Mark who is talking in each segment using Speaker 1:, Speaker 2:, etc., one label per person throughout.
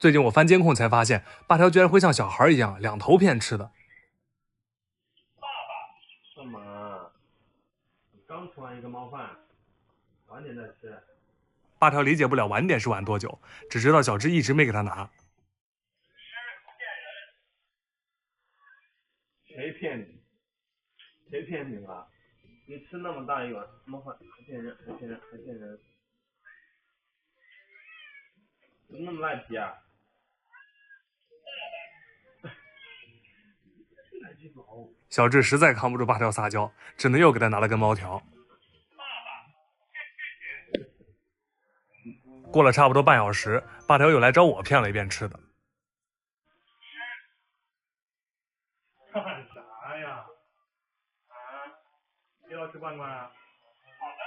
Speaker 1: 最近我翻监控才发现，八条居然会像小孩一样两头骗吃的。
Speaker 2: 干嘛？刚吃完一个猫饭，晚点再吃。
Speaker 1: 八条理解不了晚点是晚多久，只知道小智一直没给他拿。
Speaker 2: 谁骗你？谁骗你了？你吃那么大一碗猫饭，还骗人，还骗人，还骗人，怎么那么赖皮啊？
Speaker 1: 小智实在扛不住八条撒娇，只能又给他拿了根猫条。过了差不多半小时，八条又来找我骗了一遍吃的。
Speaker 2: 干啥呀？啊？又要吃罐罐啊？好的。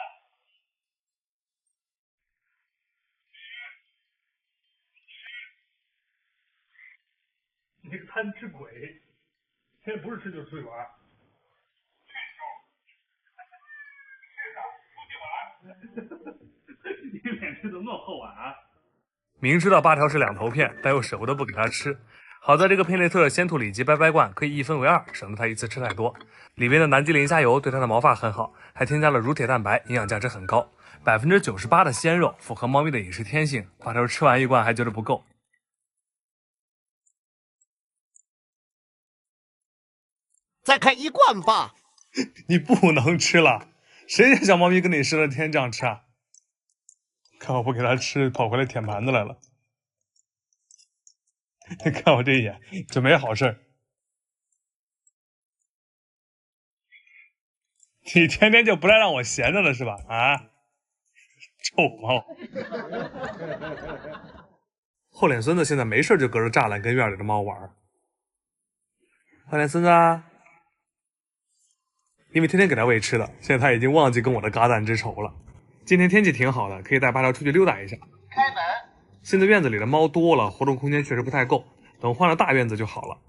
Speaker 2: 你这个贪吃鬼，现在不是吃就是出去玩。你脸皮怎么那么厚啊？
Speaker 1: 明知道八条是两头骗，但又舍不得不给他吃。好在这个佩内特鲜兔里脊掰罐可以一分为二，省得他一次吃太多。里面的南极磷虾油对它的毛发很好，还添加了乳铁蛋白，营养价值很高，98%的鲜肉，符合猫咪的饮食天性。八条吃完一罐还觉得不够。
Speaker 3: 再开一罐吧。
Speaker 1: 你不能吃了，谁家小猫咪跟你似的天天这样吃啊？看我不给它吃，跑回来舔盘子来了。你看我这一眼，就没好事。你天天就不带让我闲着了是吧？啊，臭猫！厚脸孙子现在没事就隔着栅栏跟院里的猫玩。厚脸孙子啊，因为天天给它喂吃的，现在它已经忘记跟我的嘎蛋之仇了。今天天气挺好的，可以带八条出去溜达一下。
Speaker 3: 开门。
Speaker 1: 现在院子里的猫多了，活动空间确实不太够，等换了大院子就好了。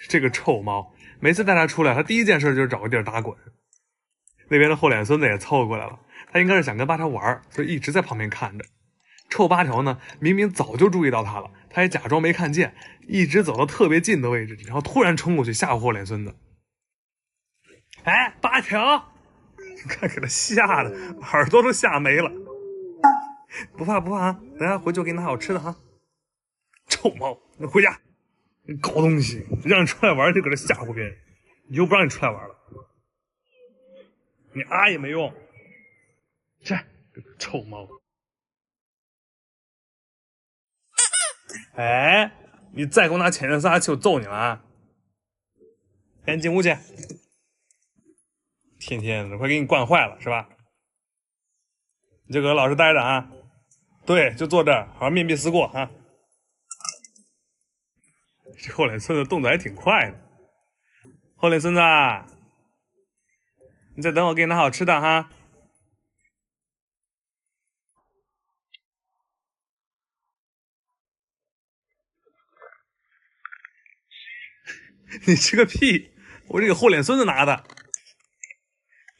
Speaker 1: 这个臭猫，每次带它出来，它第一件事就是找个地儿打滚。那边的厚脸孙子也凑过来了，他应该是想跟八条玩，所以一直在旁边看着。臭八条呢，明明早就注意到他了，他也假装没看见，一直走到特别近的位置，然后突然冲过去吓唬厚脸孙子。哎，八条，你看给他吓的耳朵都吓没了。不怕不怕啊，等下回去我给你拿好吃的哈。臭猫，你回家，你搞东西，让你出来玩就搁这吓唬别人，以后不让你出来玩了。你啊也没用，这臭猫！哎，你再给我拿潜力撒气，我揍你了啊！赶紧进屋去！天天的，快给你惯坏了是吧？你就搁这老实待着啊！对，就坐这儿，好好面壁思过啊！这厚脸孙子动作还挺快的。厚脸孙子，你再等我给你拿好吃的哈。你吃个屁！我这给厚脸孙子拿的。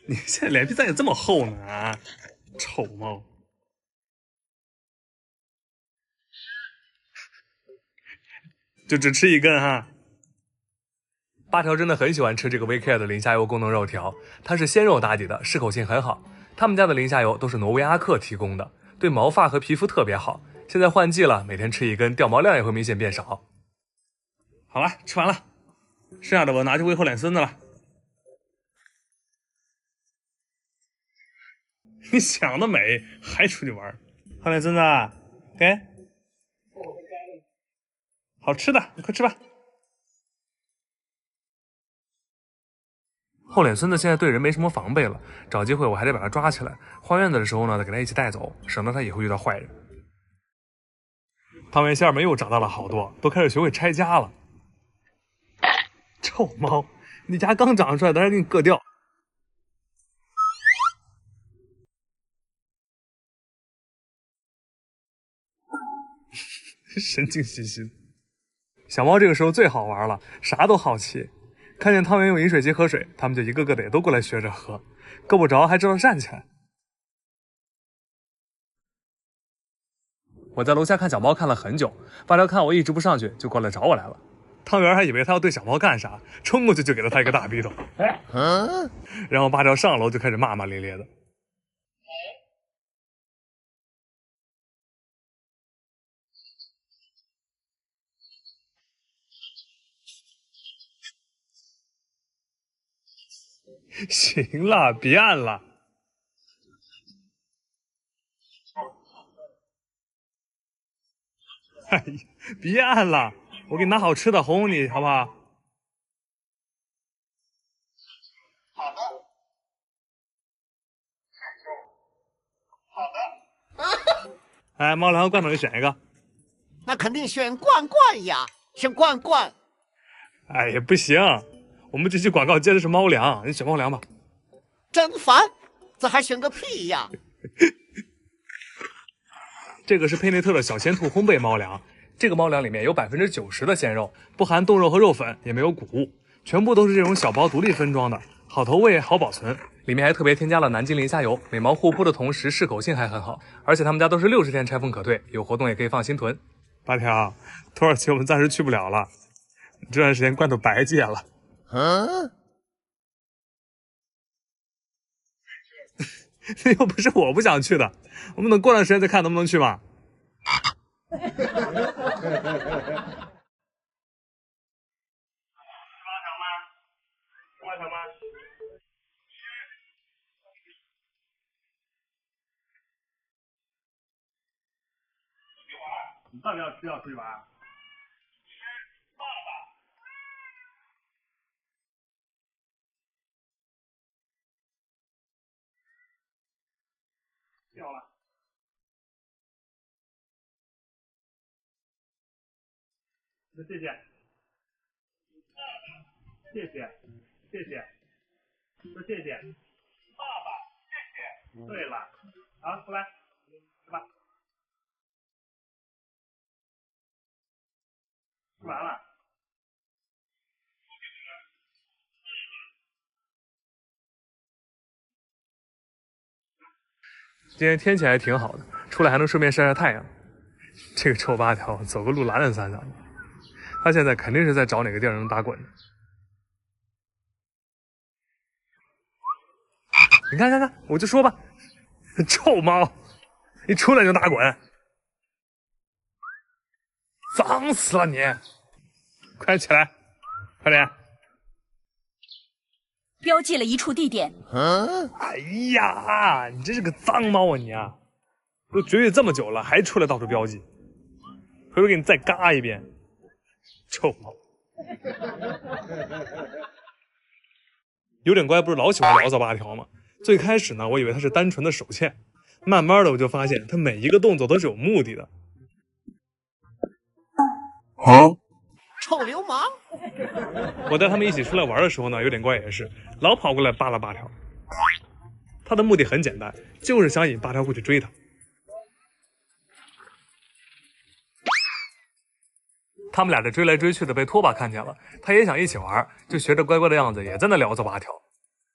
Speaker 1: 你现在脸皮咋也这么厚呢啊！臭猫！就只吃一根哈。八条真的很喜欢吃这个 VCare 的磷虾油功能肉条，它是鲜肉打底的，适口性很好。他们家的磷虾油都是挪威阿克提供的，对毛发和皮肤特别好。现在换季了，每天吃一根，掉毛量也会明显变少。好了，吃完了，剩下的我拿去喂厚脸孙子了。你想得美，还出去玩？厚脸孙子，给，好吃的，你快吃吧。厚脸孙子现在对人没什么防备了，找机会我还得把他抓起来。换院子的时候呢，再给他一起带走，省得他以后遇到坏人。汤圆馅儿们又长大了好多，都开始学会拆家了。臭猫，你家刚长出来，等下给你硌掉。神经兮兮。小猫这个时候最好玩了，啥都好奇。看见汤圆用饮水机喝水，他们就一个个的也都过来学着喝，够不着还知道站起来。我在楼下看小猫看了很久，八条看我一直不上去，就过来找我来了。汤圆还以为他要对小猫干啥，冲过去就给了他一个大逼头。然后八条上楼就开始骂骂咧咧的。行了，别按了。哎呀，别按了，我给你拿好吃的哄哄你，好不好？好的。哎，猫粮和罐头，你选一个。
Speaker 3: 那肯定选罐罐呀，选罐罐。
Speaker 1: 哎呀，不行，我们这期广告接的是猫粮，你选猫粮吧。
Speaker 3: 真烦，这还选个屁呀！
Speaker 1: 这个是佩内特的小鲜兔烘焙猫粮，这个猫粮里面有90%的鲜肉，不含冻肉和肉粉，也没有谷物，全部都是这种小包独立分装的，好投喂，好保存。里面还特别添加了南京磷虾油，美毛护肤的同时适口性还很好，而且他们家都是60天拆封可退，有活动也可以放心囤。八条，土耳其我们暂时去不了了，这段时间罐头白戒了。又不是我不想去的，我们等过段时间再看能不能去嘛。
Speaker 2: 你到底要吃要出去玩？掉了。那谢谢，谢谢，谢谢，说谢谢。爸爸，谢谢。对了，好，过来，吃吧。吃完了。
Speaker 1: 今天天气还挺好的，出来还能顺便晒晒太阳。这个臭八条走个路懒懒散散的，他现在肯定是在找哪个地儿能打滚。你看看看，我就说吧，臭猫，一出来就打滚，脏死了你！快起来，快点！
Speaker 4: 标记了一处地点。
Speaker 1: 哎呀，你真是个脏猫啊你啊！都绝育这么久了，还出来到处标记，回头给你再嘎一遍，臭猫！有点乖不是老喜欢聊骚八条吗？最开始呢，我以为他是单纯的手欠，慢慢的我就发现他每一个动作都是有目的的。
Speaker 3: 臭流氓！
Speaker 1: 我带他们一起出来玩的时候呢，有点乖也是老跑过来扒拉八条。他的目的很简单，就是想引八条过去追他。他们俩这追来追去的被拖把看见了，他也想一起玩，就学着乖乖的样子也在那聊骚八条。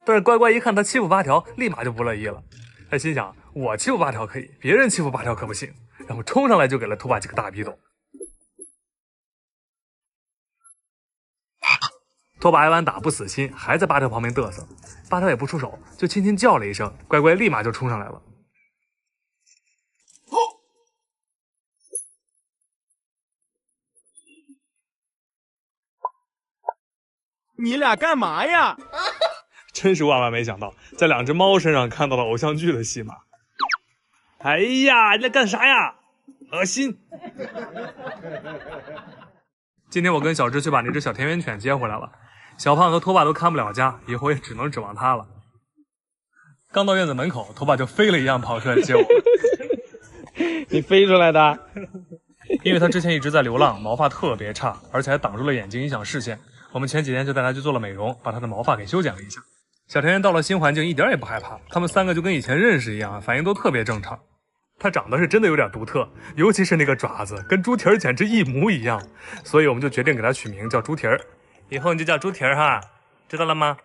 Speaker 1: 但是乖乖一看他欺负八条，立马就不乐意了。他心想，我欺负八条可以，别人欺负八条可不行，然后冲上来就给了拖把几个大逼斗。拖把挨完打不死心，还在八条旁边嘚瑟，八条也不出手，就轻轻叫了一声，乖乖立马就冲上来了。
Speaker 5: 你俩干嘛呀？
Speaker 1: 真是万万没想到，在两只猫身上看到了偶像剧的戏码。哎呀，你在干啥呀？恶心！今天我跟小智去把那只小田园犬接回来了，小胖和拖把都看不了家，以后也只能指望他了。刚到院子门口，拖把就飞了一样跑出来接我。
Speaker 5: 你飞出来的？
Speaker 1: 因为他之前一直在流浪，毛发特别差，而且还挡住了眼睛，影响视线。我们前几天就带他去做了美容，把他的毛发给修剪了一下。小田园到了新环境一点也不害怕，他们三个就跟以前认识一样，反应都特别正常。他长得是真的有点独特，尤其是那个爪子跟猪蹄儿简直一模一样，所以我们就决定给他取名叫猪蹄儿，以后你就叫猪蹄儿哈，知道了吗？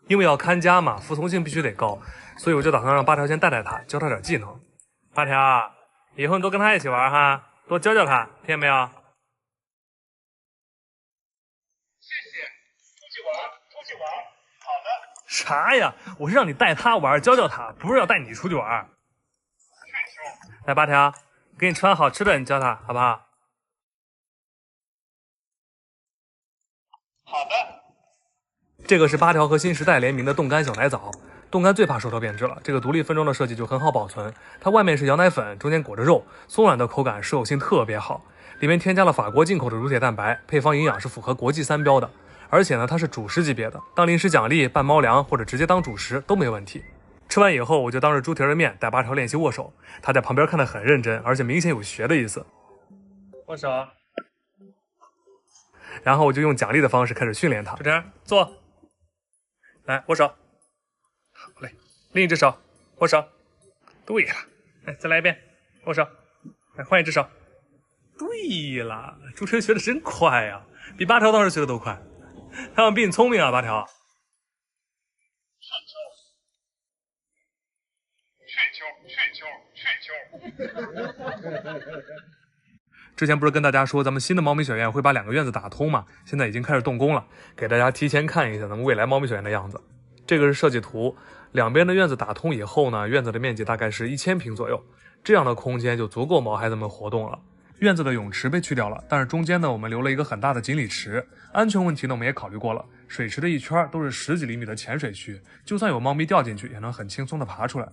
Speaker 1: 因为要看家嘛，服从性必须得高，所以我就打算让八条先带带他，教他点技能。八条，以后你多跟他一起玩哈，多教教他，听见没有？
Speaker 2: 谢谢，出去玩，出去玩。好的。
Speaker 1: 啥呀？我是让你带他玩，教教他，不是要带你出去玩。来，八条，给你吃完好吃的，你教他好不好？
Speaker 2: 好的。
Speaker 1: 这个是八条和新时代联名的冻干小奶枣。冻干最怕手头变质了，这个独立分装的设计就很好保存。它外面是羊奶粉，中间裹着肉，松软的口感，适口性特别好。里面添加了法国进口的乳铁蛋白，配方营养是符合国际3标的。而且呢，它是主食级别的，当零食奖励、拌猫粮或者直接当主食都没问题。吃完以后，我就当着猪蹄儿的面带八条练习握手，他在旁边看得很认真，而且明显有学的意思。握手。然后我就用奖励的方式开始训练他。猪蹄儿坐，来握手。好嘞，另一只手握手。对了，来再来一遍握手。来换一只手。对了，猪蹄儿学的真快呀，比八条当时学的都快。他们比你聪明啊，八条。之前不是跟大家说咱们新的猫咪学院会把2个院子打通吗？现在已经开始动工了，给大家提前看一下咱们未来猫咪学院的样子。这个是设计图，两边的院子打通以后呢，院子的面积大概是1000平左右，这样的空间就足够毛孩子们活动了。院子的泳池被去掉了，但是中间呢，我们留了一个很大的锦鲤池。安全问题呢，我们也考虑过了，水池的一圈都是10几厘米的浅水区，就算有猫咪掉进去，也能很轻松的爬出来。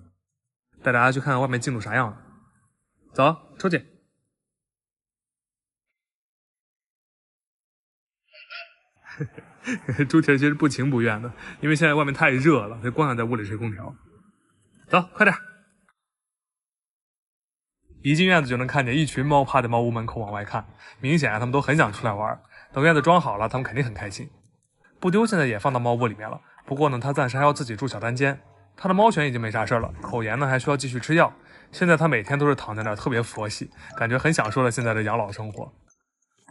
Speaker 1: 带大家去看看外面进度啥样了。走，出去。猪蹄其实不情不愿的，因为现在外面太热了，他光想在屋里吹空调。走，快点。一进院子就能看见一群猫趴在猫屋门口往外看，明显他们都很想出来玩。等院子装好了，他们肯定很开心。布丢现在也放到猫窝里面了，不过呢，他暂时还要自己住小单间。他的猫癣已经没啥事了，口炎呢还需要继续吃药。现在他每天都是躺在那儿，特别佛系，感觉很享受了现在的养老生活。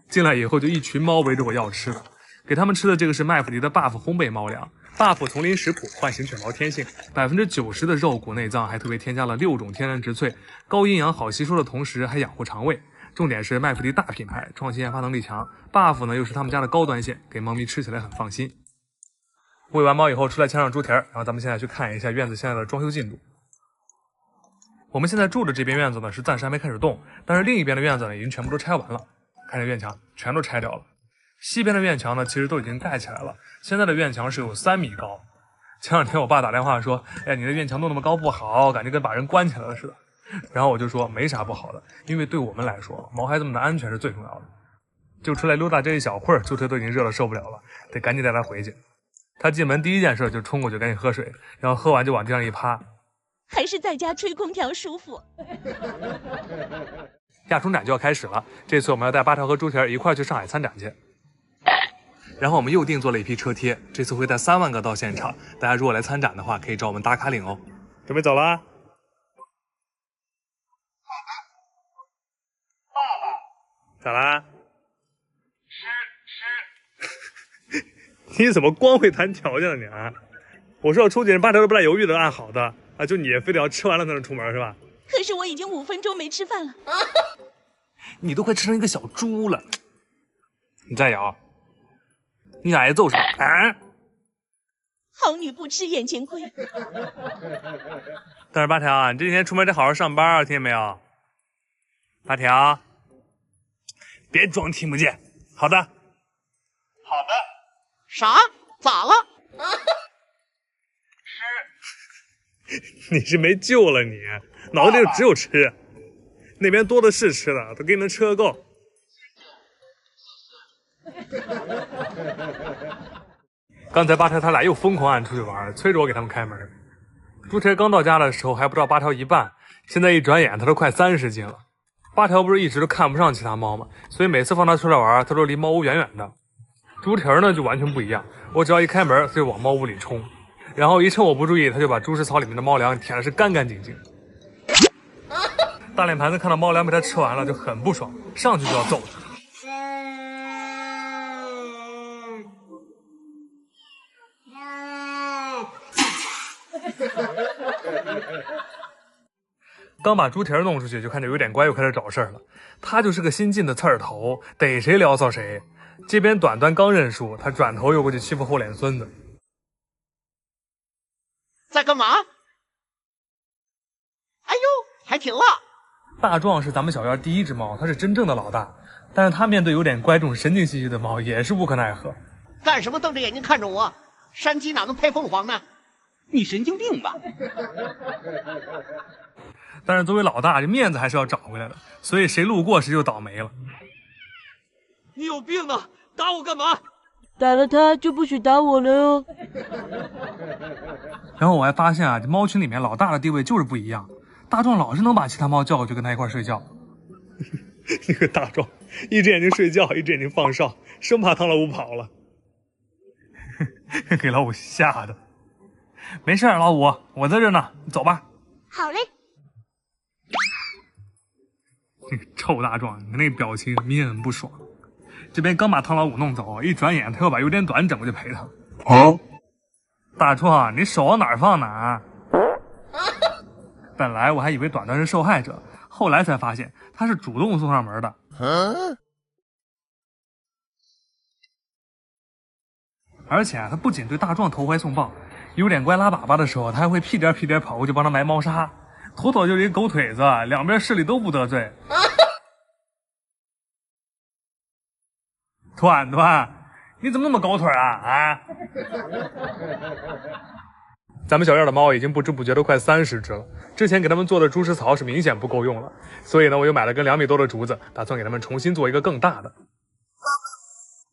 Speaker 1: 进来以后就一群猫围着我要吃的，给他们吃的这个是麦弗迪的 Buff 烘焙猫粮。Buff 丛林食谱唤醒犬毛天性，90%的肉骨内脏还特别添加了6种天然植萃，高营养好吸收的同时还养护肠胃。重点是麦弗迪大品牌，创新研发能力强。Buff 呢又是他们家的高端线，给猫咪吃起来很放心。喂完猫以后出来牵上猪蹄儿，然后咱们现在去看一下院子现在的装修进度。我们现在住的这边院子呢是暂时还没开始动，但是另一边的院子呢已经全部都拆完了，看这院墙全都拆掉了。西边的院墙呢其实都已经盖起来了，现在的院墙是有3米高。前两天我爸打电话说，哎，你的院墙弄那么高不好，感觉跟把人关起来了似的。然后我就说没啥不好的，因为对我们来说，毛孩子们的安全是最重要的。就出来溜达这一小会儿，猪蹄都已经热得受不了了，得赶紧带他回去。他进门第一件事就冲过去赶紧喝水，然后喝完就往地上一趴。
Speaker 4: 还是在家吹空调舒服。
Speaker 1: 亚宠展就要开始了，这次我们要带八条和猪蹄一块去上海参展去。然后我们又定做了一批车贴，这次会带3万个到现场，大家如果来参展的话，可以找我们打卡领哦。准备走了？
Speaker 2: 爸爸，
Speaker 1: 咋啦？你怎么光会谈条件了你啊？我说要出去，人八条都不带犹豫的按好的啊，就你非得要吃完了才能出门是吧？
Speaker 4: 可是我已经5分钟没吃饭了。
Speaker 1: 你都快吃成一个小猪了，你再咬，你想挨揍是吧？啊！
Speaker 4: 好女不吃眼前亏。
Speaker 1: 但是八条啊，你这几天出门得好好上班啊，听见没有？八条，别装听不见。好的，
Speaker 2: 好的。
Speaker 3: 啥？咋了？
Speaker 1: 你是没救了你，脑子里只有吃，那边多的是吃的，都给你们吃个够。刚才八条他俩又疯狂按出去玩，催着我给他们开门。猪蹄刚到家的时候还不到八条一半，现在一转眼他都快30斤了。八条不是一直都看不上其他猫吗？所以每次放他出来玩，他都离猫屋远远的。猪蹄呢就完全不一样，我只要一开门，他就往猫屋里冲，然后一趁我不注意，他就把猪食槽里面的猫粮舔的是干干净净。大脸盘子看到猫粮被他吃完了就很不爽，上去就要揍他。刚把猪蹄儿弄出去，就看着有点乖，又开始找事儿了。他就是个新进的刺儿头，逮谁聊骚谁。这边短短刚认输，他转头又过去欺负后脸孙子。
Speaker 3: 在干嘛？哎呦，还挺辣！
Speaker 1: 大壮是咱们小院第一只猫，他是真正的老大，但是他面对有点乖这种神经兮兮的猫，也是无可奈何。
Speaker 3: 干什么瞪着眼睛看着我？山鸡哪能配凤凰呢？
Speaker 6: 你神经病吧？
Speaker 1: 但是作为老大，这面子还是要找回来的，所以谁路过谁就倒霉了。
Speaker 5: 你有病啊！打我干嘛？
Speaker 7: 打了他就不许打我了哟。
Speaker 1: 然后我还发现啊，这猫群里面老大的地位就是不一样。大壮老是能把其他猫叫过去跟他一块睡觉。那个大壮一只眼睛睡觉，一只眼睛放哨，生怕汤老五跑了。给老五吓的。没事，老五，我在这呢，你走吧。
Speaker 4: 好嘞。
Speaker 1: 那个臭大壮，你那个表情明显很不爽。这边刚把汤老五弄走，一转眼他又把有点短整过去陪他。
Speaker 5: 啊！
Speaker 1: 大壮，你手往哪儿放呢？本来我还以为短短是受害者，后来才发现他是主动送上门的。而且他不仅对大壮投怀送抱，有点乖拉粑粑的时候，他还会屁颠屁颠跑过去帮他埋猫砂，妥妥就是一狗腿子，两边势力都不得罪。团团，你怎么那么狗腿啊？咱们小院的猫已经不知不觉都快30只了，之前给他们做的猪食槽是明显不够用了，所以呢，我又买了根2米多的竹子，打算给他们重新做一个更大的。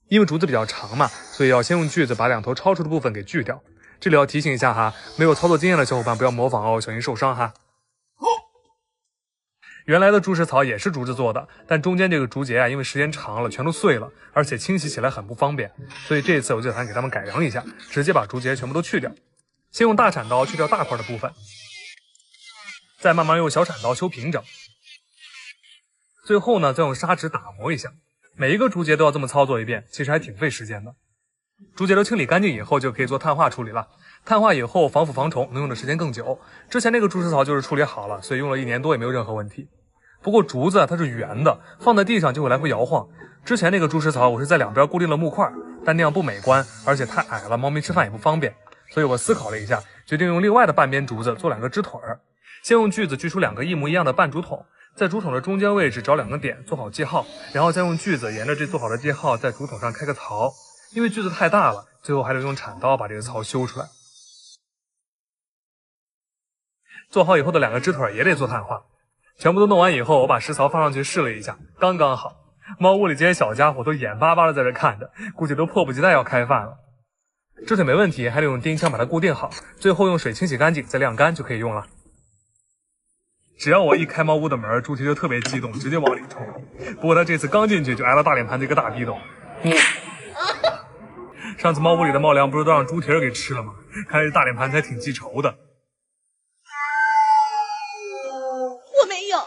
Speaker 1: 因为竹子比较长嘛，所以要先用锯子把2头超出的部分给锯掉。这里要提醒一下哈，没有操作经验的小伙伴不要模仿哦，小心受伤哈。原来的猪食槽也是竹子做的，但中间这个竹节啊，因为时间长了全都碎了，而且清洗起来很不方便，所以这次我就打算给他们改良一下，直接把竹节全部都去掉。先用大铲刀去掉大块的部分，再慢慢用小铲刀修平整，最后呢再用砂纸打磨一下。每一个竹节都要这么操作一遍，其实还挺费时间的。竹节都清理干净以后，就可以做碳化处理了。碳化以后防腐防虫，能用的时间更久。之前那个猪食槽就是处理好了，所以用了1年多也没有任何问题。不过竹子它是圆的，放在地上就会来回摇晃。之前那个猪食槽我是在两边固定了木块，但那样不美观，而且太矮了，猫咪吃饭也不方便。所以我思考了一下，决定用另外的半边竹子做2个支腿儿。先用锯子锯出2个一模一样的半竹筒，在竹筒的中间位置找2个点做好记号，然后再用锯子沿着这做好的记号在竹筒上开个槽。因为锯子太大了，最后还得用铲刀把这个槽修出来。做好以后的2个支腿也得做碳化。全部都弄完以后，我把食槽放上去试了一下，刚刚好。猫屋里这些小家伙都眼巴巴的在这看着，估计都迫不及待要开饭了。支腿没问题，还得用钉枪把它固定好，最后用水清洗干净再晾干就可以用了。只要我一开猫屋的门，猪蹄就特别激动，直接往里冲。不过他这次刚进去就挨了大脸盘子一个大逼斗。上次猫屋里的猫粮不是都让猪蹄儿给吃了吗？看来这大脸盘子还挺记仇的。
Speaker 4: 我没有。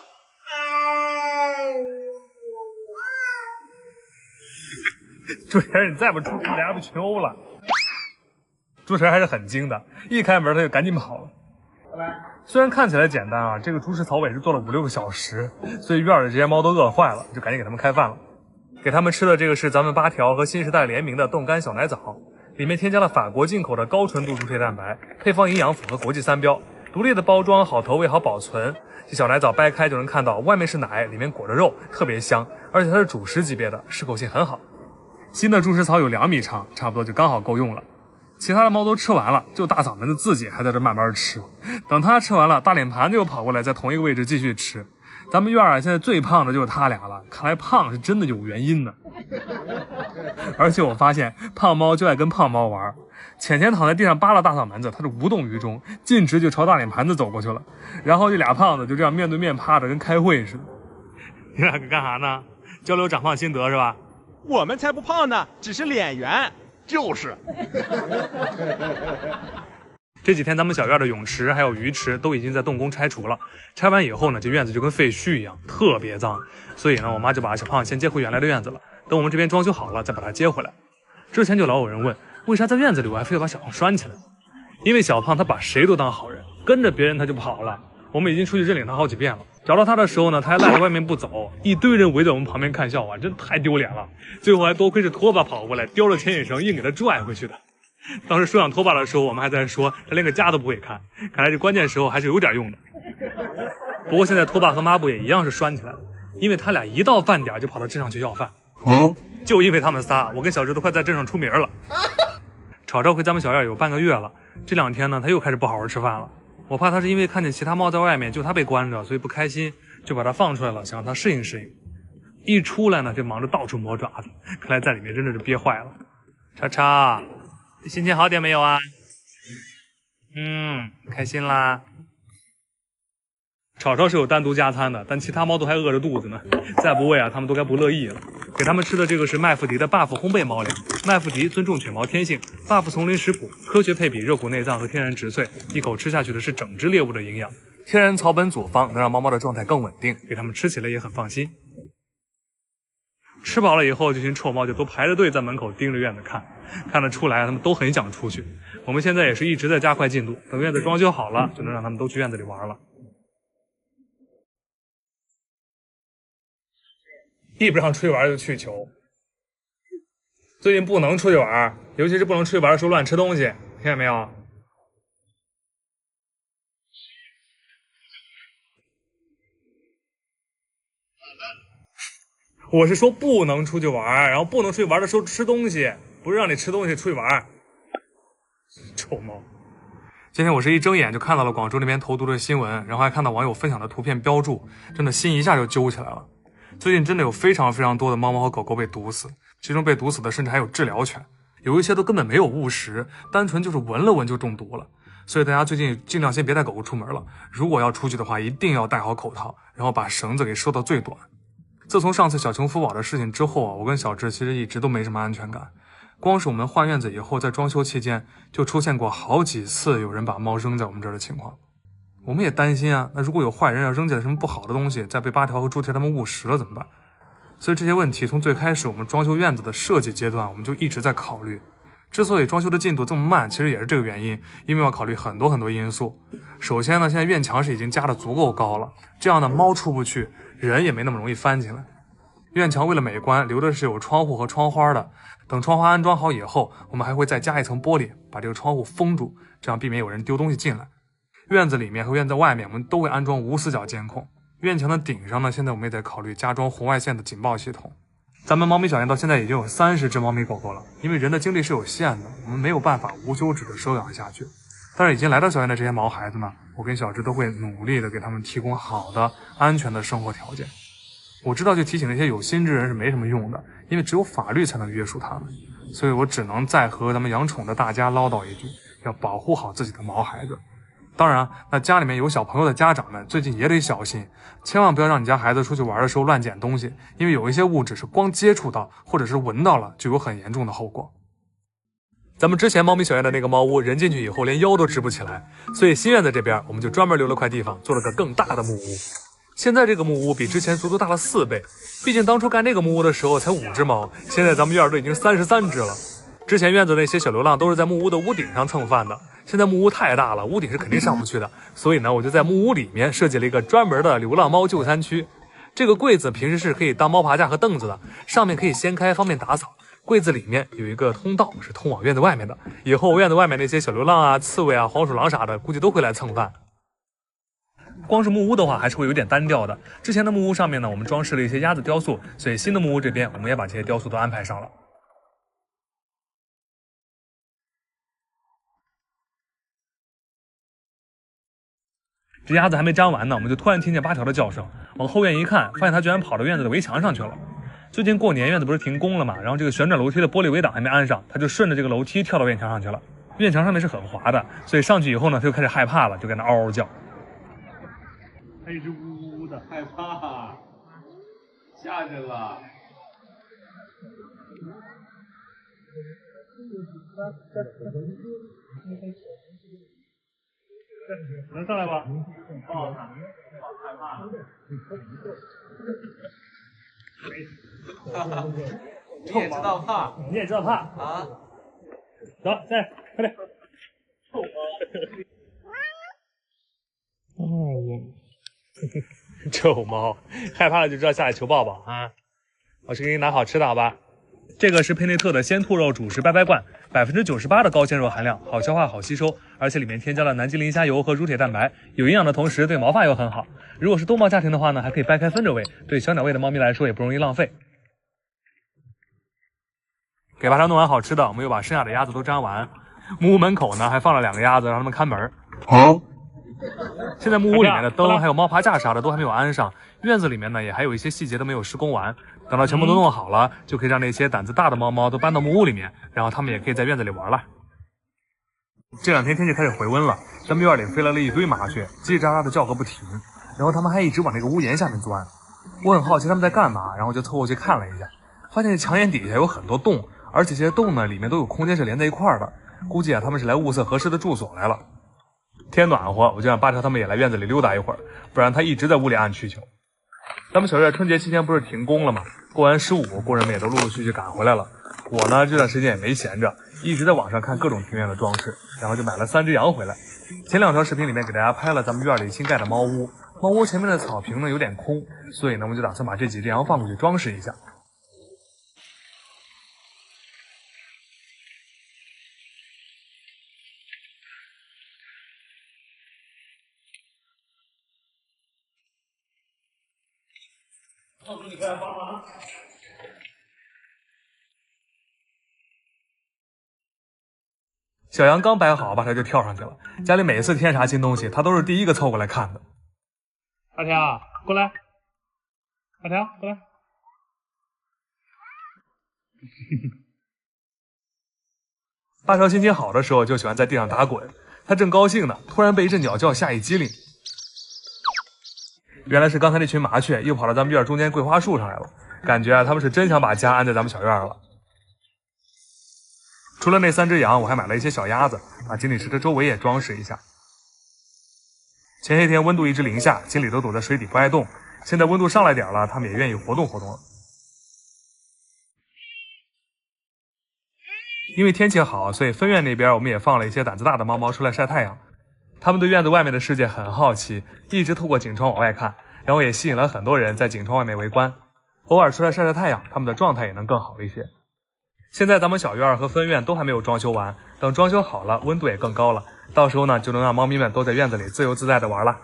Speaker 1: 猪蹄儿，你再不出去，俩不群殴了。猪蹄儿还是很精的，一开门他就赶紧跑了。虽然看起来简单啊，这个猪食槽我也是做了5、6个小时，所以院里这些猫都饿坏了，就赶紧给他们开饭了。给他们吃的这个是咱们8条和新时代联名的冻干小奶枣，里面添加了法国进口的高纯度猪腿蛋白，配方营养符合国际3标，独立的包装，好投喂，好保存。这小奶枣掰开就能看到，外面是奶，里面裹着肉，特别香，而且它是主食级别的，适口性很好。新的猪食槽有2米长，差不多就刚好够用了。其他的猫都吃完了，就大嗓门子自己还在这慢慢吃。等他吃完了，大脸盘子又跑过来，在同一个位置继续吃。咱们院儿现在最胖的就是他俩了，看来胖是真的有原因的。而且我发现胖猫就爱跟胖猫玩，浅浅躺在地上扒拉大嗓门子，他是无动于衷，径直就朝大脸盘子走过去了。然后这俩胖子就这样面对面趴着，跟开会似的。你俩干啥呢？交流长胖心得是吧？
Speaker 5: 我们才不胖呢，只是脸圆。
Speaker 6: 就是。
Speaker 1: 这几天咱们小院的泳池还有鱼池都已经在动工拆除了，拆完以后呢，这院子就跟废墟一样，特别脏。所以呢，我妈就把小胖先接回原来的院子了，等我们这边装修好了再把他接回来。之前就老有人问，为啥在院子里我还非要把小胖拴起来？因为小胖他把谁都当好人，跟着别人他就跑了。我们已经出去认领它好几遍了。找到它的时候呢，它还赖在外面不走，一堆人围在我们旁边看笑话，真太丢脸了。最后还多亏是拖把跑过来，叼着牵引绳硬给它拽回去的。当时收养拖把的时候，我们还在说它连个家都不会看，看来这关键时候还是有点用的。不过现在拖把和抹布也一样是拴起来了，因为他俩一到饭点就跑到镇上去要饭。就因为他们仨，我跟小智都快在镇上出名了。吵着回咱们小院有半个月了，这2天呢，他又开始不好好吃饭了。我怕他是因为看见其他猫在外面，就他被关着，所以不开心，就把他放出来了，想让他适应适应。一出来呢，就忙着到处磨爪子，看来在里面真的是憋坏了。超超，心情好点没有啊？开心啦。吵吵是有单独加餐的，但其他猫都还饿着肚子呢，再不喂啊，他们都该不乐意了。给他们吃的这个是麦麸迪的 Buff 烘焙猫粮。麦麸迪尊重犬毛天性 ，Buff 丛林食谱科学配比热骨内脏和天然植萃，一口吃下去的是整只猎物的营养。天然草本组方能让猫猫的状态更稳定，给它们吃起来也很放心。吃饱了以后，这群臭猫就都排着队在门口盯着院子看，看得出来他们都很想出去。我们现在也是一直在加快进度，等院子装修好了，就能让他们都去院子里玩了。一不让出去玩就去球，最近不能出去玩，尤其是不能出去玩的时候乱吃东西，听见没有？我是说不能出去玩，然后不能出去玩的时候吃东西，不是让你吃东西出去玩。臭猫！今天我是一睁眼就看到了广州那边投毒的新闻，然后还看到网友分享的图片标注，真的心一下就揪起来了。最近真的有非常多的猫猫和狗狗被毒死，其中被毒死的甚至还有治疗犬，有一些都根本没有误食，单纯就是闻了闻就中毒了。所以大家最近尽量先别带狗狗出门了，如果要出去的话，一定要戴好口套，然后把绳子给收到最短。自从上次小熊孵宝的事情之后啊，我跟小智其实一直都没什么安全感。光是我们换院子以后，在装修期间就出现过好几次有人把猫扔在我们这儿的情况。我们也担心啊，那如果有坏人要扔进来什么不好的东西，再被8条和猪蹄他们误食了怎么办？所以这些问题从最开始我们装修院子的设计阶段，我们就一直在考虑。之所以装修的进度这么慢，其实也是这个原因，因为要考虑很多因素。首先呢，现在院墙是已经加的足够高了，这样呢猫出不去，人也没那么容易翻进来。院墙为了美观，留的是有窗户和窗花的。等窗花安装好以后，我们还会再加一层玻璃，把这个窗户封住，这样避免有人丢东西进来。院子里面和院子外面，我们都会安装无死角监控。院墙的顶上呢，现在我们也在考虑加装红外线的警报系统。咱们猫咪小院到现在已经有30只猫咪狗狗了，因为人的精力是有限的，我们没有办法无休止的收养下去。但是已经来到小院的这些毛孩子呢，我跟小智都会努力的给他们提供好的、安全的生活条件。我知道去提醒那些有心之人是没什么用的，因为只有法律才能约束他们，所以我只能再和咱们养宠的大家唠叨一句，要保护好自己的毛孩子。当然，那家里面有小朋友的家长们最近也得小心，千万不要让你家孩子出去玩的时候乱捡东西，因为有一些物质是光接触到或者是闻到了就有很严重的后果。咱们之前猫咪小院的那个猫屋，人进去以后连腰都直不起来，所以新院子这边我们就专门留了块地方，做了个更大的木屋。现在这个木屋比之前足足大了4倍，毕竟当初盖那个木屋的时候才5只猫，现在咱们院都已经33只了。之前院子那些小流浪都是在木屋的屋顶上蹭饭的，现在木屋太大了，屋顶是肯定上不去的，所以呢，我就在木屋里面设计了一个专门的流浪猫就餐区。这个柜子平时是可以当猫爬架和凳子的，上面可以掀开方便打扫。柜子里面有一个通道是通往院子外面的，以后院子外面那些小流浪啊、刺猬啊、黄鼠狼啥的，估计都会来蹭饭。光是木屋的话还是会有点单调的，之前的木屋上面呢，我们装饰了一些鸭子雕塑，所以新的木屋这边我们也把这些雕塑都安排上了。这鸭子还没粘完呢，我们就突然听见8条的叫声，往后院一看，发现它居然跑到院子的围墙上去了。最近过年院子不是停工了嘛，然后这个旋转楼梯的玻璃围挡还没安上，它就顺着这个楼梯跳到院墙上去了。院墙上面是很滑的，所以上去以后呢，它就开始害怕了，就在那嗷嗷叫。
Speaker 2: 它一直呜呜的害怕，吓着了。能上来吧？不好看，害怕。
Speaker 5: 你也知道怕，
Speaker 2: 你也知道怕
Speaker 5: 啊？
Speaker 2: 走，再快点。
Speaker 7: 哎呀。
Speaker 1: 臭猫，害怕了就知道下来求抱抱啊！我去给你拿好吃的，好吧？这个是佩内特的鲜兔肉主食拜拜罐，98%的高纤肉含量，好消化好吸收，而且里面添加了南极磷虾油和乳铁蛋白，有营养的同时对毛发又很好。如果是多毛家庭的话呢，还可以掰开分着喂，对小鸟胃的猫咪来说也不容易浪费。给把它弄完好吃的，我们又把剩下的鸭子都粘完。木屋门口呢还放了2个鸭子，让它们看门。现在木屋里面的灯还有猫爬架啥的都还没有安上，院子里面呢也还有一些细节都没有施工完。等到全部都弄好了，就可以让那些胆子大的猫猫都搬到木屋里面，然后它们也可以在院子里玩了。这2天天气开始回温了，咱们院里飞来了一堆麻雀，叽叽喳喳的叫个不停，然后它们还一直往那个屋檐下面钻。我很好奇它们在干嘛，然后就凑过去看了一下，发现墙檐底下有很多洞，而且这些洞呢里面都有空间是连在一块儿的，估计啊它们是来物色合适的住所来了。天暖和，我就让8条他们也来院子里溜达一会儿，不然他一直在屋里按需求。咱们小院春节期间不是停工了吗？过完15，工人们也都陆陆续续赶回来了。我呢这段时间也没闲着，一直在网上看各种庭院的装饰，然后就买了3只羊回来。前2条视频里面给大家拍了咱们院里新盖的猫屋，猫屋前面的草坪呢有点空，所以呢我们就打算把这几只羊放过去装饰一下。小羊刚摆好，把它就跳上去了。家里每次添啥新东西，它都是第一个凑过来看的。
Speaker 2: 阿条，过来。阿条，过来。
Speaker 1: 8条心情好的时候就喜欢在地上打滚，它正高兴呢，突然被一阵鸟叫吓一激灵。原来是刚才那群麻雀又跑到咱们院中间桂花树上来了，感觉啊他们是真想把家安在咱们小院了。除了那3只羊，我还买了一些小鸭子，把锦鲤池的周围也装饰一下。前些天温度一直零下，锦鲤都躲在水底不爱动，现在温度上来点了，它们也愿意活动活动了。因为天气好，所以分院那边我们也放了一些胆子大的猫猫出来晒太阳。它们对院子外面的世界很好奇，一直透过景窗往外看，然后也吸引了很多人在景窗外面围观。偶尔出来晒晒太阳，它们的状态也能更好一些。现在咱们小院和分院都还没有装修完，等装修好了，温度也更高了，到时候呢就能让猫咪们都在院子里自由自在的玩了。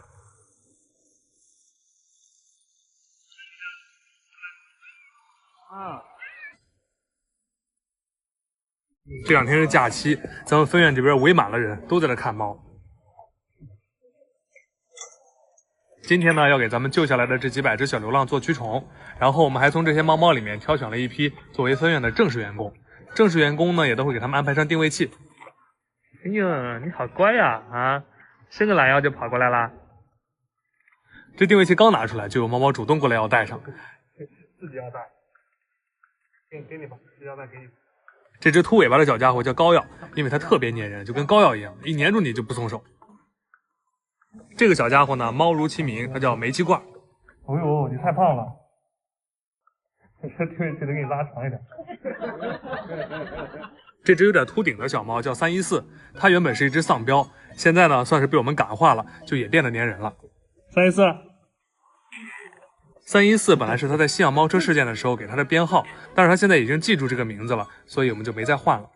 Speaker 1: 这2天是假期，咱们分院这边围满了人，都在这看猫。今天呢，要给咱们救下来的这几百只小流浪做驱虫，然后我们还从这些猫猫里面挑选了一批作为分院的正式员工。正式员工呢，也都会给他们安排上定位器。哎呦，你好乖呀！啊，伸个懒腰就跑过来啦。这定位器刚拿出来，就有猫猫主动过来要带上，自己要带。给你吧，这要带给你。这只秃尾巴的小家伙叫膏药，因为它特别粘人，就跟膏药一样，一粘住你就不松手。这个小家伙呢，猫如其名，它叫煤气罐。哎呦，你太胖了，这定位器得给你拉长一点。这只有点秃顶的小猫叫314，它原本是一只丧彪，现在呢算是被我们感化了，就也变得粘人了。314本来是他在西洋猫车事件的时候给他的编号，但是他现在已经记住这个名字了，所以我们就没再换了。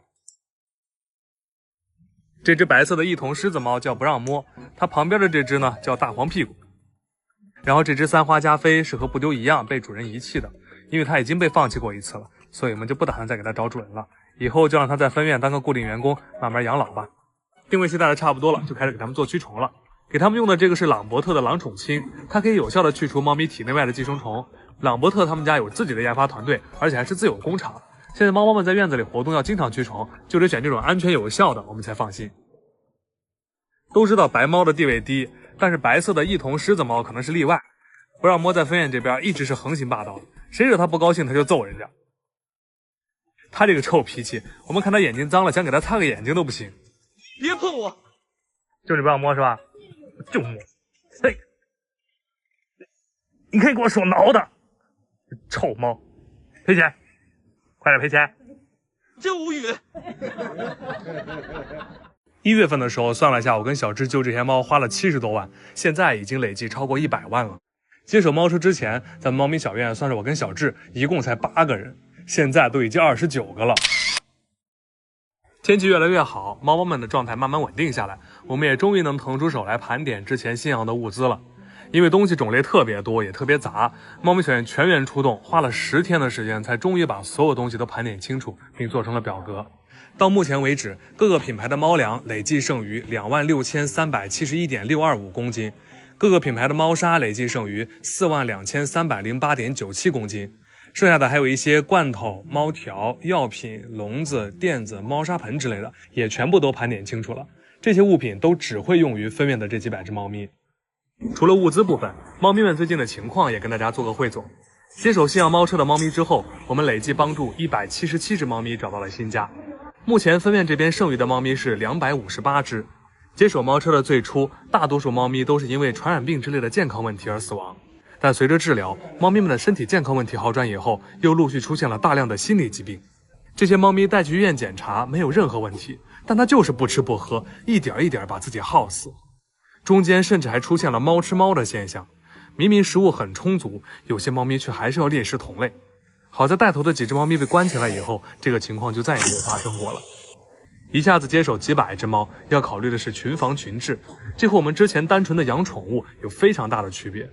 Speaker 1: 这只白色的一瞳狮子猫叫不让摸，它旁边的这只呢叫大黄屁股。然后这只三花加菲是和不丢一样被主人遗弃的，因为它已经被放弃过一次了，所以我们就不打算再给它找主人了，以后就让它在分院当个固定员工，慢慢养老吧。定位器带的差不多了，就开始给它们做驱虫了。给他们用的这个是朗伯特的狼宠清，它可以有效的去除猫咪体内外的寄生虫。朗伯特他们家有自己的研发团队，而且还是自有工厂。现在猫猫们在院子里活动要经常驱虫，就得选这种安全有效的，我们才放心。都知道白猫的地位低，但是白色的一瞳狮子猫可能是例外。不让摸在分院这边一直是横行霸道的，谁惹他不高兴他就揍人家。他这个臭脾气，我们看他眼睛脏了，想给他擦个眼睛都不行。
Speaker 5: 别碰我！
Speaker 1: 就你不让摸是吧？就摸，嘿，你可以给我手挠的，臭猫，赔钱，快点赔钱！
Speaker 5: 真无语。
Speaker 1: 1月份的时候算了一下，我跟小智救这些猫花了70多万，现在已经累计超过100万了。接手猫车之前，咱们猫咪小院算是我跟小智一共才8个人，现在都已经29个了。天气越来越好，猫猫们的状态慢慢稳定下来，我们也终于能腾出手来盘点之前新养的物资了。因为东西种类特别多，也特别杂，猫咪小院全员出动，花了10天的时间，才终于把所有东西都盘点清楚，并做成了表格。到目前为止，各个品牌的猫粮累计剩余26371.625公斤，各个品牌的猫砂累计剩余42308.97公斤，剩下的还有一些罐头、猫条、药品、笼子、垫子、猫砂盆之类的，也全部都盘点清楚了。这些物品都只会用于分娩的这几百只猫咪。除了物资部分，猫咪们最近的情况也跟大家做个汇总。接手新养猫车的猫咪之后，我们累计帮助177只猫咪找到了新家。目前分娩这边剩余的猫咪是258只。接手猫车的最初，大多数猫咪都是因为传染病之类的健康问题而死亡，但随着治疗，猫咪们的身体健康问题好转以后，又陆续出现了大量的心理疾病。这些猫咪带去医院检查，没有任何问题，但它就是不吃不喝，一点一点把自己耗死。中间甚至还出现了猫吃猫的现象，明明食物很充足，有些猫咪却还是要猎食同类。好在带头的几只猫咪被关起来以后，这个情况就再也没有发生过了。一下子接手几百只猫，要考虑的是群防群治，这和我们之前单纯的养宠物有非常大的区别。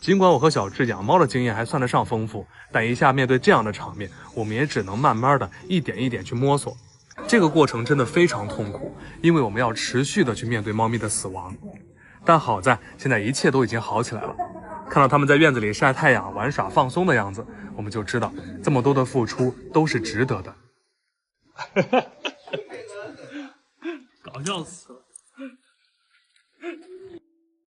Speaker 1: 尽管我和小智养猫的经验还算得上丰富，但一下面对这样的场面，我们也只能慢慢的一点一点去摸索。这个过程真的非常痛苦，因为我们要持续的去面对猫咪的死亡。但好在现在一切都已经好起来了，看到它们在院子里晒太阳、玩耍、放松的样子，我们就知道这么多的付出都是值得的。
Speaker 2: 搞笑死了。